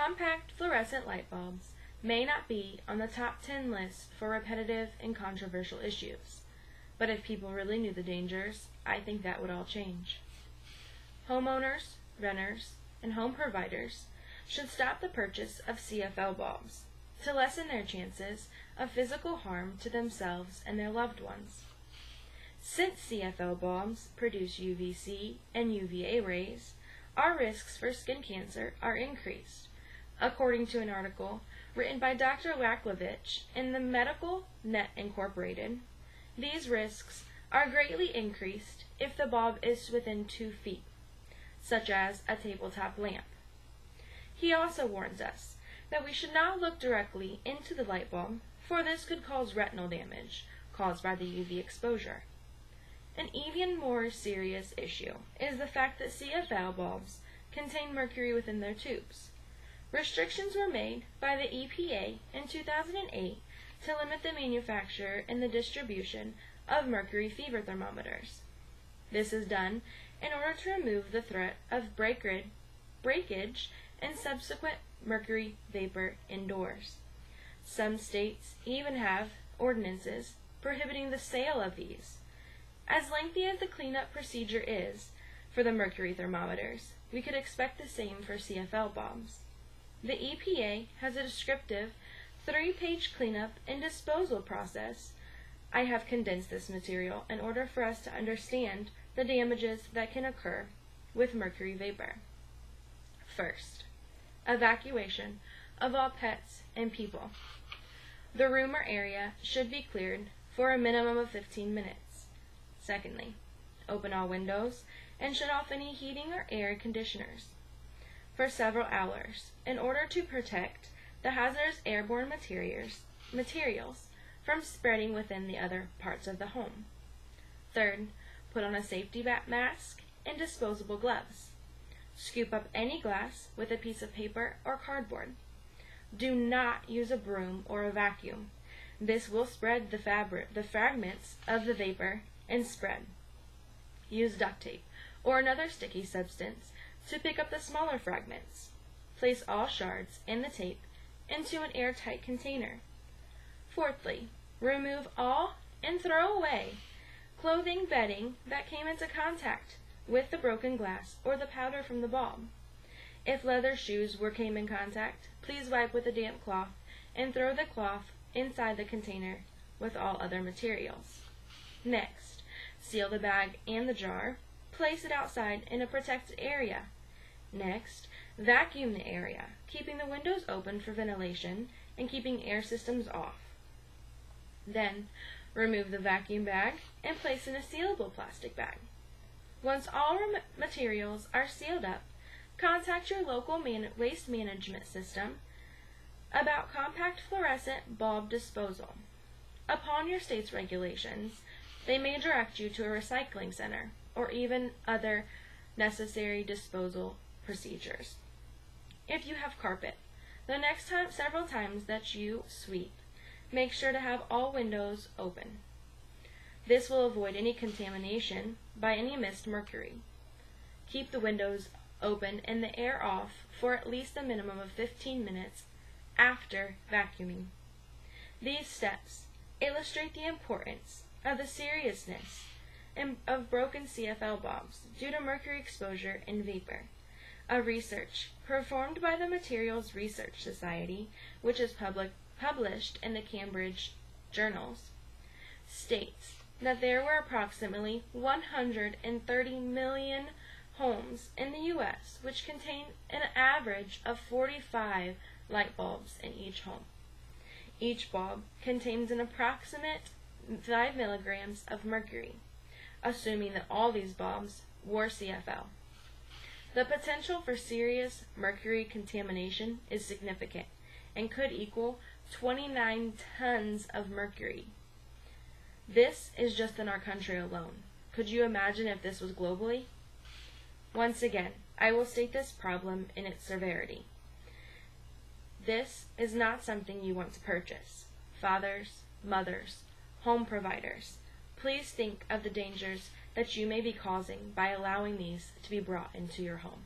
Compact fluorescent light bulbs may not be on the top 10 list for repetitive and controversial issues, but if people really knew the dangers, I think that would all change. Homeowners, renters, and home providers should stop the purchase of CFL bulbs to lessen their chances of physical harm to themselves and their loved ones. Since CFL bulbs produce UVC and UVA rays, our risks for skin cancer are increased, according to an article written by Dr. Waklovich in the Medical Net Incorporated. These risks are greatly increased if the bulb is within 2 feet, such as a tabletop lamp. He also warns us that we should not look directly into the light bulb, for this could cause retinal damage caused by the UV exposure. An even more serious issue is the fact that CFL bulbs contain mercury within their tubes. Restrictions were made by the EPA in 2008 to limit the manufacture and the distribution of mercury fever thermometers. This is done in order to remove the threat of breakage and subsequent mercury vapor indoors. Some states even have ordinances prohibiting the sale of these. As lengthy as the cleanup procedure is for the mercury thermometers, we could expect the same for CFL bulbs. The EPA has a descriptive 3-page cleanup and disposal process. I have condensed this material in order for us to understand the damages that can occur with mercury vapor. First, evacuation of all pets and people. The room or area should be cleared for a minimum of 15 minutes. Secondly, open all windows and shut off any heating or air conditioners for several hours in order to protect the hazardous airborne materials from spreading within the other parts of the home. Third, put on a safety mask and disposable gloves. Scoop up any glass with a piece of paper or cardboard. Do not use a broom or a vacuum. This will spread the fragments of the vapor and spread. Use duct tape or another sticky substance to pick up the smaller fragments. Place all shards in the tape into an airtight container. Fourthly, remove all and throw away clothing, bedding that came into contact with the broken glass or the powder from the bulb. If leather shoes came in contact, please wipe with a damp cloth and throw the cloth inside the container with all other materials. Next, seal the bag and the jar. Place it outside in a protected area. Next, vacuum the area, keeping the windows open for ventilation and keeping air systems off. Then, remove the vacuum bag and place in a sealable plastic bag. Once all materials are sealed up, contact your local waste management system about compact fluorescent bulb disposal. Upon your state's regulations, they may direct you to a recycling center or even other necessary disposal procedures. If you have carpet, the next time several times that you sweep, make sure to have all windows open. This will avoid any contamination by any missed mercury. Keep the windows open and the air off for at least a minimum of 15 minutes after vacuuming. These steps illustrate the importance of the seriousness of broken CFL bulbs due to mercury exposure and vapor. A research performed by the Materials Research Society, which is published in the Cambridge journals, states that there were approximately 130 million homes in the U.S. which contain an average of 45 light bulbs in each home. Each bulb contains an approximate 5 milligrams of mercury, assuming that all these bulbs were CFL. The potential for serious mercury contamination is significant and could equal 29 tons of mercury. This is just in our country alone. Could you imagine if this was globally? Once again, I will state this problem in its severity. This is not something you want to purchase. Fathers, mothers, home providers, please think of the dangers that you may be causing by allowing these to be brought into your home.